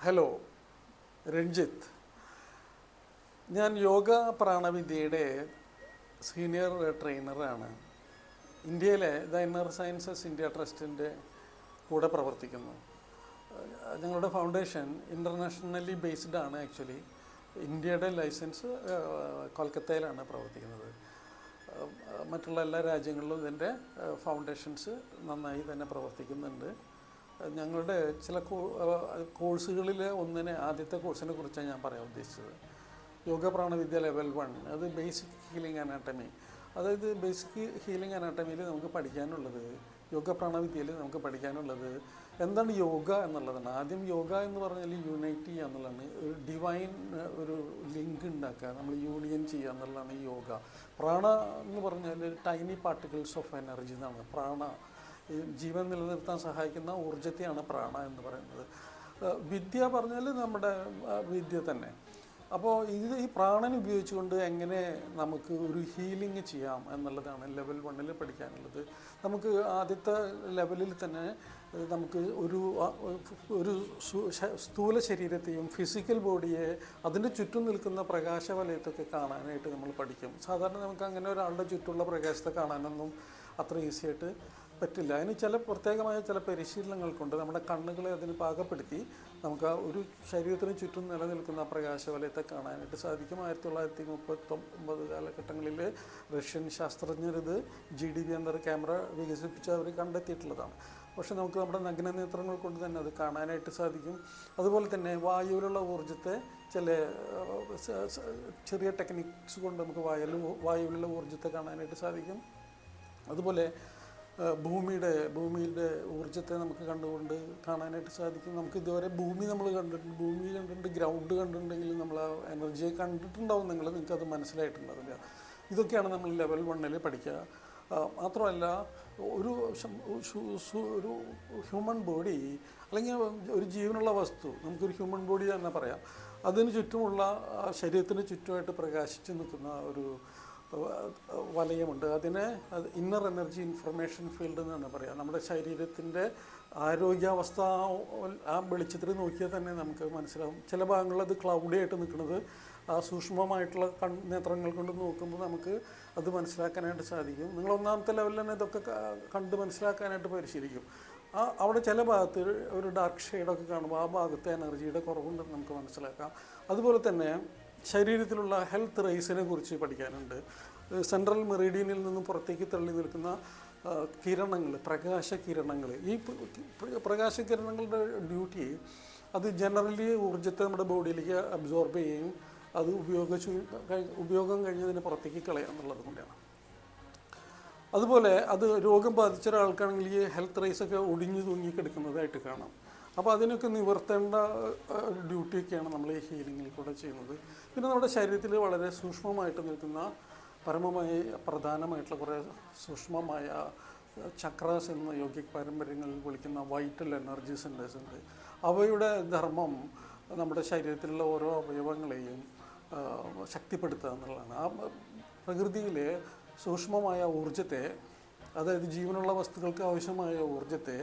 Hello, Ranjith. ഞാൻ yoga പ്രാണവിദ്യയുടെ senior ട്രെയിനറാണ്. ഇന്ത്യയിലെ the inner sciences India ട്രസ്റ്റിൻ്റെ കൂടെ പ്രവർത്തിക്കുന്നു. ഞങ്ങളുടെ ഫൗണ്ടേഷൻ ഇൻ്റർനാഷണലി ബേസ്ഡ് ആണ്. ആക്ച്വലി ഇന്ത്യയുടെ ലൈസൻസ് കൊൽക്കത്തയിലാണ് പ്രവർത്തിക്കുന്നത്. മറ്റുള്ള എല്ലാ രാജ്യങ്ങളിലും ഇതിൻ്റെ ഫൗണ്ടേഷൻസ് നന്നായി തന്നെ പ്രവർത്തിക്കുന്നുണ്ട്. ഞങ്ങളുടെ ചില കോഴ്സുകളിൽ ആദ്യത്തെ കോഴ്സിനെ കുറിച്ചാണ് ഞാൻ പറയാൻ ഉദ്ദേശിച്ചത്. യോഗ പ്രാണവിദ്യ ലെവൽ 1, അത് ബേസിക് ഹീലിംഗ് അനാട്ടമി. അതായത് ബേസിക് ഹീലിംഗ് അനാട്ടമിയിൽ നമുക്ക് പഠിക്കാനുള്ളത്, യോഗ പ്രാണവിദ്യയിൽ നമുക്ക് പഠിക്കാനുള്ളത് എന്താണ് യോഗ എന്നുള്ളതാണ്. ആദ്യം യോഗ എന്ന് പറഞ്ഞാൽ യുണൈറ്റ് ചെയ്യുക എന്നുള്ളതാണ്. ഒരു ഡിവൈൻ ഒരു ലിങ്ക് ഉണ്ടാക്കുക, നമ്മൾ യൂണിയൻ ചെയ്യുക എന്നുള്ളതാണ് ഈ യോഗ. പ്രാണ എന്ന് പറഞ്ഞാൽ ടൈനി പാർട്ടിക്കിൾസ് ഓഫ് എനർജി എന്നാണ്. പ്രാണ ജീവൻ നിലനിർത്താൻ സഹായിക്കുന്ന ഊർജ്ജത്തെയാണ് പ്രാണ എന്ന് പറയുന്നത്. വിദ്യ പറഞ്ഞാൽ നമ്മുടെ വിദ്യ തന്നെ. അപ്പോൾ ഈ പ്രാണൻ ഉപയോഗിച്ചുകൊണ്ട് എങ്ങനെ നമുക്ക് ഒരു ഹീലിംഗ് ചെയ്യാം എന്നുള്ളതാണ് ലെവൽ 1 പഠിക്കാനുള്ളത്. നമുക്ക് ആദ്യത്തെ ലെവലിൽ തന്നെ നമുക്ക് ഒരു സ്ഥൂല ശരീരത്തെയും ഫിസിക്കൽ ബോഡിയെ അതിൻ്റെ ചുറ്റും നിൽക്കുന്ന പ്രകാശവലയത്തൊക്കെ കാണാനായിട്ട് നമ്മൾ പഠിക്കും. സാധാരണ നമുക്ക് അങ്ങനെ ഒരാളുടെ ചുറ്റുമുള്ള പ്രകാശത്തെ കാണാനൊന്നും അത്ര ഈസി ആയിട്ട് പറ്റില്ല. അതിന് പ്രത്യേകമായ ചില പരിശീലനങ്ങൾ കൊണ്ട് നമ്മുടെ കണ്ണുകളെ അതിന് പാകപ്പെടുത്തി നമുക്ക് ആ ഒരു ശരീരത്തിന് ചുറ്റും നിലനിൽക്കുന്ന പ്രകാശവലയത്തെ കാണാനായിട്ട് സാധിക്കും. 1939 കാലഘട്ടങ്ങളിൽ റഷ്യൻ ശാസ്ത്രജ്ഞരിത് GDB എന്നൊരു ക്യാമറ വികസിപ്പിച്ച് അവർ കണ്ടെത്തിയിട്ടുള്ളതാണ്. പക്ഷെ നമുക്ക് നമ്മുടെ നഗ്നനേത്രങ്ങൾ കൊണ്ട് തന്നെ അത് കാണാനായിട്ട് സാധിക്കും. അതുപോലെ തന്നെ വായുവിലുള്ള ഊർജ്ജത്തെ ചെറിയ ടെക്നിക്സ് കൊണ്ട് നമുക്ക് വായുവിലുള്ള ഊർജ്ജത്തെ കാണാനായിട്ട് സാധിക്കും. അതുപോലെ ഭൂമിയുടെ ഊർജ്ജത്തെ നമുക്ക് കാണാനായിട്ട് സാധിക്കും. നമുക്ക് ഇതുവരെ ഭൂമി കണ്ടിട്ടുണ്ട്, ഗ്രൗണ്ട് കണ്ടിട്ടുണ്ടെങ്കിൽ നമ്മൾ ആ എനർജിയെ കണ്ടിട്ടുണ്ടാവും. നിങ്ങൾക്കത് മനസ്സിലായിട്ടുണ്ടാവില്ല. ഇതൊക്കെയാണ് നമ്മൾ ലെവൽ 1 പഠിക്കുക. മാത്രമല്ല, ഒരു ഹ്യൂമൻ ബോഡി അല്ലെങ്കിൽ ഒരു ജീവനുള്ള വസ്തു, നമുക്കൊരു ഹ്യൂമൻ ബോഡി തന്നെ പറയാം, അതിന് ചുറ്റുമുള്ള ശരീരത്തിന് ചുറ്റുമായിട്ട് പ്രകാശിച്ച് നിൽക്കുന്ന ഒരു വലയമുണ്ട്. അതിനെ ഇന്നർ എനർജി ഇൻഫർമേഷൻ ഫീൽഡ് എന്നാണ് പറയുക. നമ്മുടെ ശരീരത്തിൻ്റെ ആരോഗ്യാവസ്ഥ ആ വെളിച്ചത്തിൽ നോക്കിയാൽ തന്നെ നമുക്ക് മനസ്സിലാവും. ചില ഭാഗങ്ങളിൽ അത് ക്ലൗഡി ആയിട്ട് നിൽക്കുന്നത് ആ സൂക്ഷ്മമായിട്ടുള്ള നേത്രങ്ങൾ കൊണ്ട് നോക്കുമ്പോൾ നമുക്ക് അത് മനസ്സിലാക്കാനായിട്ട് സാധിക്കും. നിങ്ങൾ 1ാമത്തെ ലെവലിൽ തന്നെ ഇതൊക്കെ കണ്ട് മനസ്സിലാക്കാനായിട്ട് പരിശീലിക്കും. അവിടെ ചില ഭാഗത്ത് ഒരു ഡാർക്ക് ഷെയ്ഡൊക്കെ കാണുമ്പോൾ ആ ഭാഗത്തെ എനർജിയുടെ കുറവുണ്ടെന്ന് നമുക്ക് മനസ്സിലാക്കാം. അതുപോലെ തന്നെ ശരീരത്തിലുള്ള ഹെൽത്ത് റേസിനെ കുറിച്ച് പഠിക്കാനുണ്ട്. സെൻട്രൽ മെറിഡിയനിൽ നിന്നും പുറത്തേക്ക് തള്ളി നിൽക്കുന്ന കിരണങ്ങൾ, പ്രകാശകിരണങ്ങൾ. ഈ പ്രകാശകിരണങ്ങളുടെ ഡ്യൂട്ടി അത് ജനറലി ഊർജ്ജത്തെ നമ്മുടെ ബോഡിയിലേക്ക് അബ്സോർബ് ചെയ്യുകയും അത് ഉപയോഗം കഴിഞ്ഞതിന് പുറത്തേക്ക് കളയുക എന്നുള്ളത് കൊണ്ടാണ്. അതുപോലെ അത് രോഗം ബാധിച്ച ഒരാൾക്കാണെങ്കിൽ ഈ ഹെൽത്ത് റേസൊക്കെ ഒടിഞ്ഞു തൂങ്ങിക്കിടക്കുന്നതായിട്ട് കാണാം. അപ്പോൾ അതിനൊക്കെ നിവർത്തേണ്ട ഡ്യൂട്ടിയൊക്കെയാണ് നമ്മൾ ഈ ഹീലിങ്ങിൽ കൂടെ ചെയ്യുന്നത്. പിന്നെ നമ്മുടെ ശരീരത്തിൽ വളരെ സൂക്ഷ്മമായിട്ട് നിൽക്കുന്ന പ്രധാനമായിട്ടുള്ള കുറേ സൂക്ഷ്മമായ ചക്രാസ് എന്ന യോഗിക് പാരമ്പര്യങ്ങളിൽ വിളിക്കുന്ന വൈറ്റൽ എനർജി സെൻറ്റേഴ്സ് ഉണ്ട്. അവയുടെ ധർമ്മം നമ്മുടെ ശരീരത്തിലുള്ള ഓരോ അവയവങ്ങളെയും ശക്തിപ്പെടുത്തുക എന്നുള്ളതാണ്. ആ പ്രകൃതിയിലെ സൂക്ഷ്മമായ ഊർജ്ജത്തെ, അതായത് ജീവനുള്ള വസ്തുക്കൾക്ക് ആവശ്യമായ ഊർജ്ജത്തെ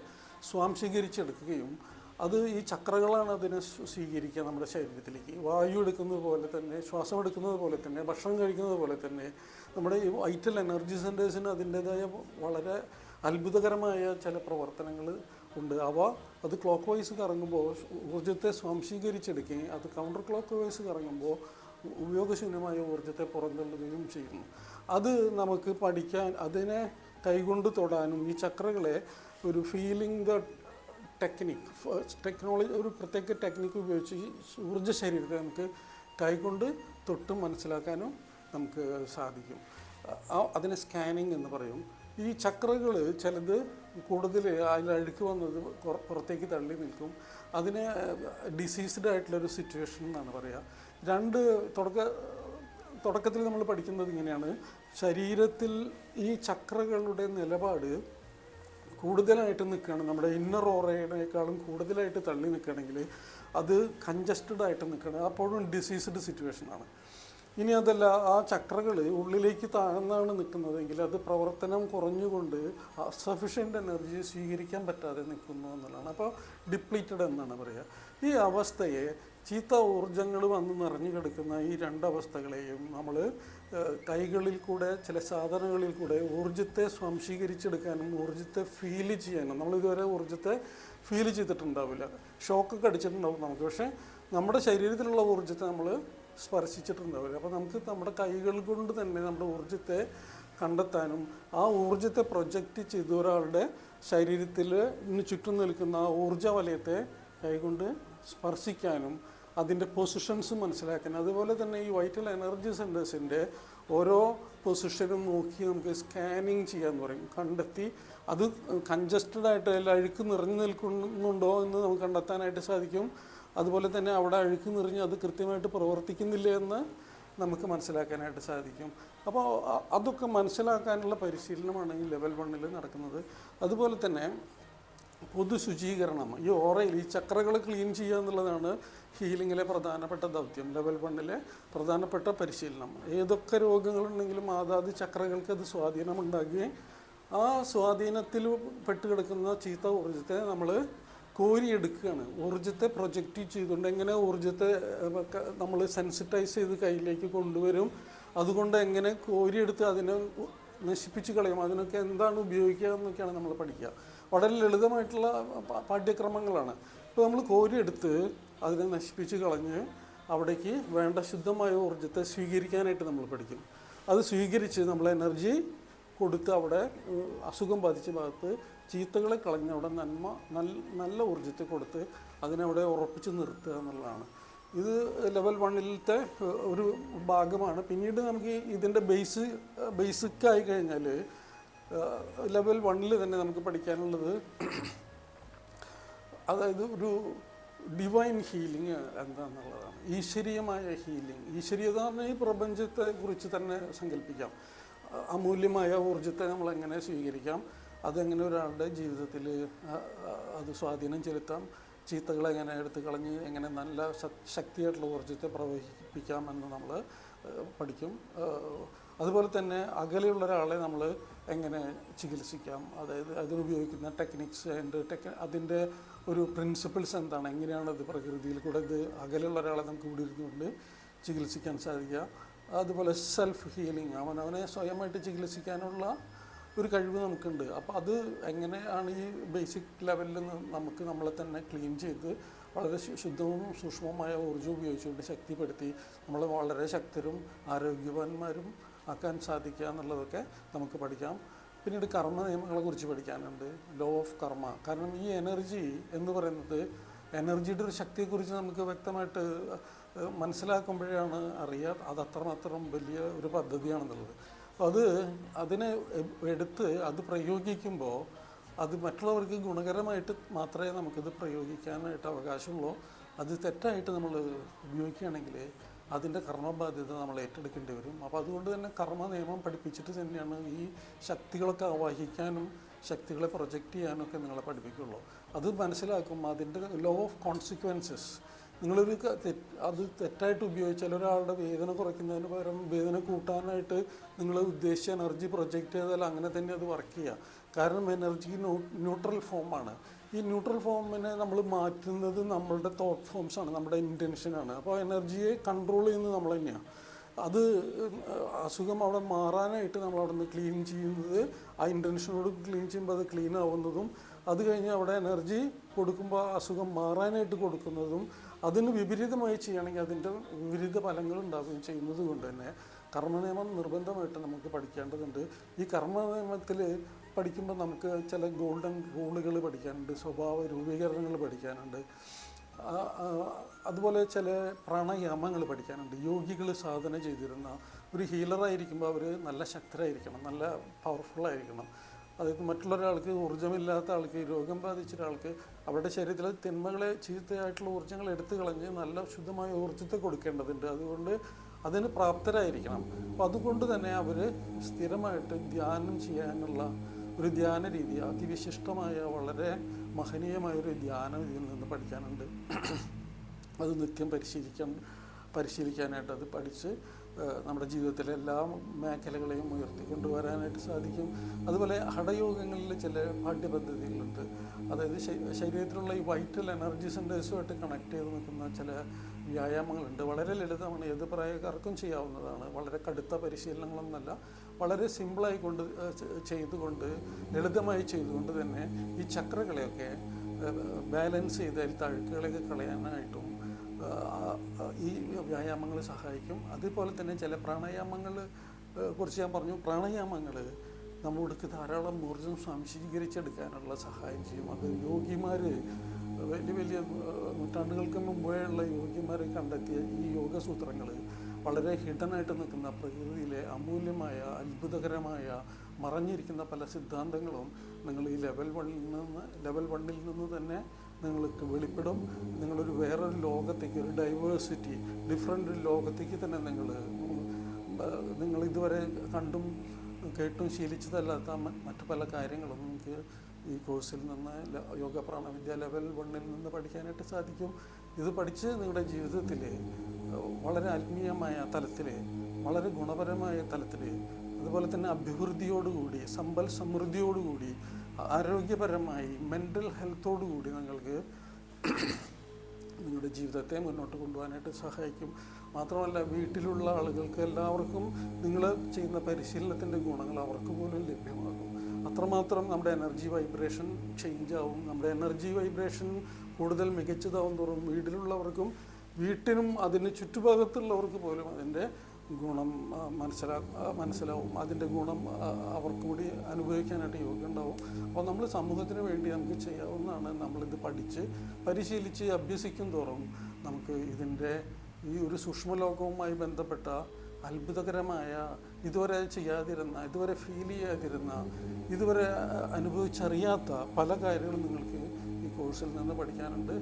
സ്വാംശീകരിച്ചെടുക്കുകയും അത് ഈ ചക്രകളാണ് അതിനെ സ്വീകരിക്കുക നമ്മുടെ ശരീരത്തിലേക്ക്. വായു എടുക്കുന്നത് പോലെ തന്നെ, ശ്വാസം എടുക്കുന്നത് പോലെ തന്നെ, ഭക്ഷണം കഴിക്കുന്നത് പോലെ തന്നെ നമ്മുടെ ഈ വൈറ്റൽ എനർജി സെൻറ്റേഴ്സിന് അതിൻ്റേതായ വളരെ അത്ഭുതകരമായ ചില പ്രവർത്തനങ്ങൾ ഉണ്ട്. അത് ക്ലോക്ക് വൈസ് കറങ്ങുമ്പോൾ ഊർജ്ജത്തെ സ്വാംശീകരിച്ചെടുക്കുകയും അത് കൗണ്ടർ ക്ലോക്ക് വൈസ് കറങ്ങുമ്പോൾ ഉപയോഗശൂന്യമായ ഊർജ്ജത്തെ പുറന്തള്ളുകയും ചെയ്യുന്നു. അത് നമുക്ക് പഠിക്കാൻ, അതിനെ കൈകൊണ്ട് തൊടാനും ഈ ചക്രകളെ ഒരു ഫീലിംഗ് ദ ടെക്നോളജി, ഒരു പ്രത്യേക ടെക്നിക്ക് ഉപയോഗിച്ച് ഈ ഊർജ്ജ ശരീരത്തെ നമുക്ക് കൈകൊണ്ട് തൊട്ടും മനസ്സിലാക്കാനും നമുക്ക് സാധിക്കും. അതിനെ സ്കാനിങ് എന്ന് പറയും. ഈ ചക്രകൾ ചിലത് കൂടുതൽ അതിലഴുക്ക് വന്നത് പുറത്തേക്ക് തള്ളി നിൽക്കും. അതിനെ ഡിസീസ്ഡ് ആയിട്ടുള്ളൊരു സിറ്റുവേഷൻ എന്നാണ് പറയുക. തുടക്കത്തിൽ നമ്മൾ പഠിക്കുന്നത് ഇങ്ങനെയാണ്. ശരീരത്തിൽ ഈ ചക്രകളുടെ നിലപാട് കൂടുതലായിട്ട് നിൽക്കുകയാണ്, നമ്മുടെ ഇന്നർ ഓറയേക്കാളും കൂടുതലായിട്ട് തള്ളി നിൽക്കുകയാണെങ്കിൽ അത് കൺജസ്റ്റഡ് ആയിട്ട് നിൽക്കുകയാണ്. അപ്പോഴും ഡിസീസ്ഡ് സിറ്റുവേഷനാണ്. ഇനി അതല്ല, ആ ചക്രകൾ ഉള്ളിലേക്ക് താഴ്ന്നാണ് നിൽക്കുന്നതെങ്കിൽ അത് പ്രവർത്തനം കുറഞ്ഞുകൊണ്ട് സഫിഷ്യൻ്റ് എനർജി സ്വീകരിക്കാൻ പറ്റാതെ നിൽക്കുന്നു എന്നുള്ളതാണ്. അപ്പോൾ ഡിപ്ലീറ്റഡ് എന്നാണ് പറയുക. ഈ അവസ്ഥയെ ചീത്ത ഊർജ്ജങ്ങൾ വന്ന് നിറഞ്ഞു കിടക്കുന്ന ഈ രണ്ടവസ്ഥകളെയും നമ്മൾ കൈകളിൽ കൂടെ ചില സാധനങ്ങളിൽ കൂടെ ഊർജ്ജത്തെ സ്വാംശീകരിച്ചെടുക്കാനും ഊർജ്ജത്തെ ഫീൽ ചെയ്യാനും, നമ്മളിതുവരെ ഊർജ്ജത്തെ ഫീൽ ചെയ്തിട്ടുണ്ടാവില്ല, ഷോക്കൊക്കെ അടിച്ചിട്ടുണ്ടാവും നമുക്ക്, പക്ഷേ നമ്മുടെ ശരീരത്തിലുള്ള ഊർജ്ജത്തെ നമ്മൾ സ്പർശിച്ചിട്ടുണ്ടാവില്ല. അപ്പോൾ നമുക്ക് നമ്മുടെ കൈകൾ കൊണ്ട് തന്നെ നമ്മുടെ ഊർജ്ജത്തെ കണ്ടെത്താനും ആ ഊർജ്ജത്തെ പ്രൊജക്റ്റ് ചെയ്ത് ഒരാളുടെ ശരീരത്തിൽ ചുറ്റും നിൽക്കുന്ന ആ ഊർജ്ജ വലയത്തെ കൈകൊണ്ട് സ്പർശിക്കാനും അതിൻ്റെ പൊസിഷൻസ് മനസ്സിലാക്കാനും, അതുപോലെ തന്നെ ഈ വൈറ്റൽ എനർജി സെൻറ്റേഴ്സിൻ്റെ ഓരോ പൊസിഷനും നോക്കി നമുക്ക് സ്കാനിങ് ചെയ്യാന്ന് പറയും, കണ്ടെത്തി അത് കൺജസ്റ്റഡ് ആയിട്ട് അഴുക്ക് നിറഞ്ഞു നിൽക്കുന്നുണ്ടോ എന്ന് നമുക്ക് കണ്ടെത്താനായിട്ട് സാധിക്കും. അതുപോലെ തന്നെ അവിടെ അഴുക്ക് നിറഞ്ഞ് അത് കൃത്യമായിട്ട് പ്രവർത്തിക്കുന്നില്ല എന്ന് നമുക്ക് മനസ്സിലാക്കാനായിട്ട് സാധിക്കും. അപ്പോൾ അതൊക്കെ മനസ്സിലാക്കാനുള്ള പരിശീലനമാണ് ഈ ലെവൽ 1 നടക്കുന്നത്. അതുപോലെ തന്നെ പൊതു ശുചീകരണം, ഈ ഓറയിൽ ഈ ചക്രകൾ ക്ലീൻ ചെയ്യുക എന്നുള്ളതാണ് ഹീലിങ്ങിലെ പ്രധാനപ്പെട്ട ദൗത്യം. ലെവൽ 1 പ്രധാനപ്പെട്ട പരിശീലനം. ഏതൊക്കെ രോഗങ്ങളുണ്ടെങ്കിലും അതാത് ചക്രകൾക്ക് അത് സ്വാധീനമുണ്ടാക്കുകയും ആ സ്വാധീനത്തിൽ പെട്ടുകിടക്കുന്ന ചീത്ത ഊർജ്ജത്തെ നമ്മൾ കോരിയെടുക്കുകയാണ്. ഊർജ്ജത്തെ പ്രൊജക്റ്റ് ചെയ്തുകൊണ്ട് എങ്ങനെ ഊർജ്ജത്തെ നമ്മൾ സെൻസിറ്റൈസ് ചെയ്ത് കയ്യിലേക്ക് കൊണ്ടുവരും, അതുകൊണ്ട് എങ്ങനെ കോരിയെടുത്ത് അതിനെ നശിപ്പിച്ച് കളയും, അതിനൊക്കെ എന്താണ് ഉപയോഗിക്കുക എന്നൊക്കെയാണ് നമ്മൾ പഠിക്കുക. വളരെ ലളിതമായിട്ടുള്ള പാഠ്യക്രമങ്ങളാണ്. ഇപ്പോൾ നമ്മൾ കോരിയെടുത്ത് അതിനെ നശിപ്പിച്ച് കളഞ്ഞ് അവിടേക്ക് വേണ്ട ശുദ്ധമായ ഊർജ്ജത്തെ സ്വീകരിക്കാനായിട്ട് നമ്മൾ പഠിക്കും. അത് സ്വീകരിച്ച് നമ്മൾ എനർജി കൊടുത്ത് അവിടെ അസുഖം ബാധിച്ച ഭാഗത്ത് ചീത്തകളെ കളഞ്ഞ് അവിടെ നല്ല ഊർജ്ജത്തെ കൊടുത്ത് അതിനവിടെ ഉറപ്പിച്ച് നിർത്തുക എന്നുള്ളതാണ്. ഇത് ലെവൽ 1 ഒരു ഭാഗമാണ്. പിന്നീട് നമുക്ക് ഇതിൻ്റെ ബേസിക്കായി കഴിഞ്ഞാൽ ലെവൽ 1 തന്നെ നമുക്ക് പഠിക്കാനുള്ളത്, അതായത് ഒരു ഡിവൈൻ ഹീലിംഗ് എന്താണെന്നുള്ളതാണ്. ഈശ്വരീയമായ ഹീലിംഗ്. ഈശ്വരീയത എന്ന് പറഞ്ഞാൽ ഈ പ്രപഞ്ചത്തെ കുറിച്ച് തന്നെ സങ്കല്പിക്കാം. അമൂല്യമായ ഊർജ്ജത്തെ നമ്മളെങ്ങനെ സ്വീകരിക്കാം, അതെങ്ങനെ ഒരാളുടെ ജീവിതത്തിൽ അത് സ്വാധീനം ചെലുത്താം, ചീത്തകളെ എങ്ങനെ എടുത്ത് കളഞ്ഞ് എങ്ങനെ നല്ല ശക്തിയായിട്ടുള്ള ഊർജ്ജത്തെ പ്രവഹിപ്പിക്കാമെന്ന് നമ്മൾ പഠിക്കും. അതുപോലെ തന്നെ അകലെയുള്ള ഒരാളെ നമ്മൾ എങ്ങനെ ചികിത്സിക്കാം, അതായത് അതിനുപയോഗിക്കുന്ന ടെക്നിക്സ് അതിൻ്റെ ഒരു പ്രിൻസിപ്പിൾസ് എന്താണ്, എങ്ങനെയാണ് അത് പ്രകൃതിയിൽ കൂടെ ഇത് അകലെയുള്ള ഒരാളെ നമുക്ക് ഇവിടെ ഇരുന്നുകൊണ്ട് ചികിത്സിക്കാൻ സാധിക്കുക. അതുപോലെ സെൽഫ് ഹീലിംഗ്, അവനെ സ്വയമായിട്ട് ചികിത്സിക്കാനുള്ള ഒരു കഴിവ് നമുക്കുണ്ട്. അപ്പോൾ അത് എങ്ങനെയാണ് ഈ ബേസിക് ലെവലിൽ നമുക്ക് നമ്മളെ തന്നെ ക്ലീൻ ചെയ്ത് വളരെ ശുദ്ധവും സൂക്ഷ്മവുമായ ഊർജ്ജം ഉപയോഗിച്ചുകൊണ്ട് ശക്തിപ്പെടുത്തി നമ്മൾ വളരെ ശക്തരും ആരോഗ്യവാന്മാരും ആക്കാൻ സാധിക്കുക എന്നുള്ളതൊക്കെ നമുക്ക് പഠിക്കാം. പിന്നീട് കർമ്മ നിയമങ്ങളെക്കുറിച്ച് പഠിക്കാനുണ്ട്, ലോ ഓഫ് കർമ്മ. കാരണം ഈ എനർജി എന്ന് പറയുന്നത്, എനർജിയുടെ ഒരു ശക്തിയെക്കുറിച്ച് നമുക്ക് വ്യക്തമായിട്ട് മനസ്സിലാക്കുമ്പോഴാണ് അറിയാം അത് അത്രമാത്രം വലിയ ഒരു പദ്ധതിയാണെന്നുള്ളത്. അപ്പോൾ അതിനെ എടുത്ത് അത് പ്രയോഗിക്കുമ്പോൾ അത് മറ്റുള്ളവർക്ക് ഗുണകരമായിട്ട് മാത്രമേ നമുക്കിത് പ്രയോഗിക്കാനായിട്ട് അവകാശമുള്ളൂ. അത് തെറ്റായിട്ട് നമ്മൾ ഉപയോഗിക്കുകയാണെങ്കിൽ അതിൻ്റെ കർമ്മബാധ്യത നമ്മൾ ഏറ്റെടുക്കേണ്ടി വരും. അപ്പോൾ അതുകൊണ്ട് തന്നെ കർമ്മ നിയമം പഠിപ്പിച്ചിട്ട് തന്നെയാണ് ഈ ശക്തികളൊക്കെ ആവാഹിക്കാനും ശക്തികളെ പ്രൊജക്റ്റ് ചെയ്യാനൊക്കെ നിങ്ങളെ പഠിപ്പിക്കുള്ളൂ. അത് മനസ്സിലാക്കും. അതിൻ്റെ ലോ ഓഫ് കോൺസിക്വൻസസ്, നിങ്ങളൊരു അത് തെറ്റായിട്ട് ഉപയോഗിച്ചാൽ ഒരാളുടെ വേദന കുറയ്ക്കുന്നതിന് പകരം വേദന കൂട്ടാനായിട്ട് നിങ്ങൾ ഉദ്ദേശിച്ച എനർജി പ്രൊജക്റ്റ് ചെയ്താൽ അങ്ങനെ തന്നെ അത് വർക്ക് ചെയ്യുക. കാരണം എനർജി ന്യൂട്രൽ ഫോമാണ്. ഈ ന്യൂട്രൽ ഫോമിനെ നമ്മൾ മാറ്റുന്നത് നമ്മളുടെ തോട്ട് ഫോംസാണ്, നമ്മുടെ ഇൻറ്റൻഷനാണ്. അപ്പോൾ എനർജിയെ കൺട്രോൾ ചെയ്യുന്നത് നമ്മൾ തന്നെയാണ്. അത് അസുഖം അവിടെ മാറാനായിട്ട് നമ്മൾ അവിടെ നിന്ന് ക്ലീൻ ചെയ്യുന്നത്, ആ ഇൻറ്റൻഷനോട് ക്ലീൻ ചെയ്യുമ്പോൾ അത് ക്ലീൻ ആവുന്നതും, അത് കഴിഞ്ഞ് അവിടെ എനർജി കൊടുക്കുമ്പോൾ അസുഖം മാറാനായിട്ട് കൊടുക്കുന്നതും, അതിന് വിപരീതമായി ചെയ്യുകയാണെങ്കിൽ അതിൻ്റെ വിപരീത ഫലങ്ങൾ ഉണ്ടാവുകയും ചെയ്യുന്നത് കൊണ്ട് തന്നെ കർമ്മനിയമം നിർബന്ധമായിട്ട് നമുക്ക് പഠിക്കേണ്ടതുണ്ട്. ഈ കർമ്മനിയമത്തിൽ പഠിക്കുമ്പോൾ നമുക്ക് ചില ഗോൾഡൻ റൂളുകൾ പഠിക്കാനുണ്ട്, സ്വഭാവ രൂപീകരണങ്ങൾ പഠിക്കാനുണ്ട്, അതുപോലെ ചില പ്രാണായാമങ്ങൾ പഠിക്കാനുണ്ട്. യോഗികൾ സാധന ചെയ്തിരുന്ന ഒരു ഹീലറായിരിക്കുമ്പോൾ അവർ നല്ല ശക്തരായിരിക്കണം, നല്ല പവർഫുള്ളായിരിക്കണം. അതായത് മറ്റുള്ളൊരാൾക്ക് ഊർജ്ജമില്ലാത്ത ആൾക്ക്, രോഗം ബാധിച്ച ഒരാൾക്ക് അവരുടെ ശരീരത്തിലെ തിന്മകളെ, ചീത്തയായിട്ടുള്ള ഊർജ്ജങ്ങൾ എടുത്തു കളഞ്ഞ് നല്ല ശുദ്ധമായ ഊർജ്ജത്തെ കൊടുക്കേണ്ടതുണ്ട്. അതുകൊണ്ട് അതിന് പ്രാപ്തരായിരിക്കണം. അപ്പോൾ അതുകൊണ്ട് തന്നെ അവർ സ്ഥിരമായിട്ട് ധ്യാനം ചെയ്യാനുള്ള ഒരു ധ്യാന രീതി, അതിവിശിഷ്ടമായ വളരെ മഹനീയമായൊരു ധ്യാനം ഇതിൽ നിന്ന് പഠിക്കാനുണ്ട്. അത് നിത്യം പരിശീലിക്കാനായിട്ട് അത് പഠിച്ച് നമ്മുടെ ജീവിതത്തിലെ എല്ലാ മേഖലകളെയും ഉയർത്തിക്കൊണ്ടുവരാനായിട്ട് സാധിക്കും. അതുപോലെ ഹഠയോഗങ്ങളിൽ ചില പാഠ്യപദ്ധതികളുണ്ട്. അതായത് ശരീരത്തിലുള്ള ഈ വൈറ്റൽ എനർജി സെൻറ്റേഴ്സുമായിട്ട് കണക്ട് ചെയ്ത് നിൽക്കുന്ന ചില വ്യായാമങ്ങളുണ്ട്. വളരെ ലളിതമാണ്, ഏത് പ്രായക്കാർക്കും ചെയ്യാവുന്നതാണ്. വളരെ കടുത്ത പരിശീലനങ്ങളൊന്നുമല്ല, വളരെ സിമ്പിളായി ചെയ്തുകൊണ്ട് ലളിതമായി ചെയ്തുകൊണ്ട് തന്നെ ഈ ചക്രകളെയൊക്കെ ബാലൻസ് ചെയ്ത് അതിൽ തഴുക്കുകളൊക്കെ കളയാനായിട്ടും ഈ വ്യായാമങ്ങൾ സഹായിക്കും. അതുപോലെ തന്നെ ചില പ്രാണായാമങ്ങൾ കുറിച്ച് ഞാൻ പറഞ്ഞു. പ്രാണായാമങ്ങൾ നമ്മൾക്ക് ധാരാളം ഊർജ്ജം സംശീകരിച്ചെടുക്കാനുള്ള സഹായം ചെയ്യും. അത് യോഗിമാർ വലിയ വലിയ നൂറ്റാണ്ടുകൾക്ക് മുമ്പേ ഉള്ള യോഗിമാർ കണ്ടെത്തിയ ഈ യോഗസൂത്രങ്ങൾ വളരെ ഹിഡനായിട്ട് നിൽക്കുന്ന പ്രകൃതിയിലെ അമൂല്യമായ അത്ഭുതകരമായ മറഞ്ഞിരിക്കുന്ന പല സിദ്ധാന്തങ്ങളും നിങ്ങൾ ഈ ലെവൽ വണ്ണിൽ നിന്ന് തന്നെ നിങ്ങൾക്ക് വെളിപ്പെടും. നിങ്ങളൊരു വേറൊരു ലോകത്തേക്ക്, ഒരു ഡൈവേഴ്സിറ്റി, ഡിഫറെൻ്റ് ലോകത്തേക്ക് തന്നെ നിങ്ങൾ ഇതുവരെ കണ്ടും കേട്ടും ശീലിച്ചതല്ലാത്ത മറ്റു പല കാര്യങ്ങളും നിങ്ങൾക്ക് ഈ കോഴ്സിൽ നിന്ന് യോഗ പ്രാണവിദ്യ ലെവൽ 1 നിന്ന് പഠിക്കാനായിട്ട് സാധിക്കും. ഇത് പഠിച്ച് നിങ്ങളുടെ ജീവിതത്തിൽ വളരെ ആത്മീയമായ തലത്തിൽ, വളരെ ഗുണപരമായ തലത്തിൽ, അതുപോലെ തന്നെ അഭിവൃദ്ധിയോടുകൂടി, സമ്പൽ സമൃദ്ധിയോടുകൂടി, ആരോഗ്യപരമായി, മെൻ്റൽ ഹെൽത്തോടുകൂടി നിങ്ങൾക്ക് നിങ്ങളുടെ ജീവിതത്തെ മുന്നോട്ട് കൊണ്ടുപോകാനായിട്ട് സഹായിക്കും. മാത്രമല്ല, വീട്ടിലുള്ള ആളുകൾക്ക് എല്ലാവർക്കും നിങ്ങൾ ചെയ്യുന്ന പരിശീലനത്തിൻ്റെ ഗുണങ്ങൾ അവർക്ക് പോലും ലഭ്യമാകും. അത്രമാത്രം നമ്മുടെ എനർജി വൈബ്രേഷൻ ചേഞ്ച് ആവും. നമ്മുടെ എനർജി വൈബ്രേഷൻ കൂടുതൽ മികച്ചതാവും തോറും വീട്ടിലുള്ളവർക്കും വീട്ടിനും അതിന് ചുറ്റുഭാഗത്തുള്ളവർക്ക് പോലും അതിൻ്റെ ഗുണം മനസ്സിലാവും. അതിൻ്റെ ഗുണം അവർക്ക് കൂടി അനുഭവിക്കാനായിട്ട് യോഗ ഉണ്ടാവും. അപ്പോൾ നമ്മൾ സമൂഹത്തിന് വേണ്ടി നമുക്ക് ചെയ്യാവുന്നതാണ്. നമ്മളിത് പഠിച്ച് പരിശീലിച്ച് അഭ്യസിക്കും തോറും നമുക്ക് ഇതിൻ്റെ ഈ ഒരു സൂക്ഷ്മലോകവുമായി ബന്ധപ്പെട്ട അത്ഭുതകരമായ, ഇതുവരെ ചെയ്യാതിരുന്ന, ഇതുവരെ ഫീൽ ചെയ്യാതിരുന്ന, ഇതുവരെ അനുഭവിച്ചറിയാത്ത പല കാര്യങ്ങളും നിങ്ങൾക്ക് ഈ കോഴ്സിൽ നിന്ന് പഠിക്കാനുണ്ട്.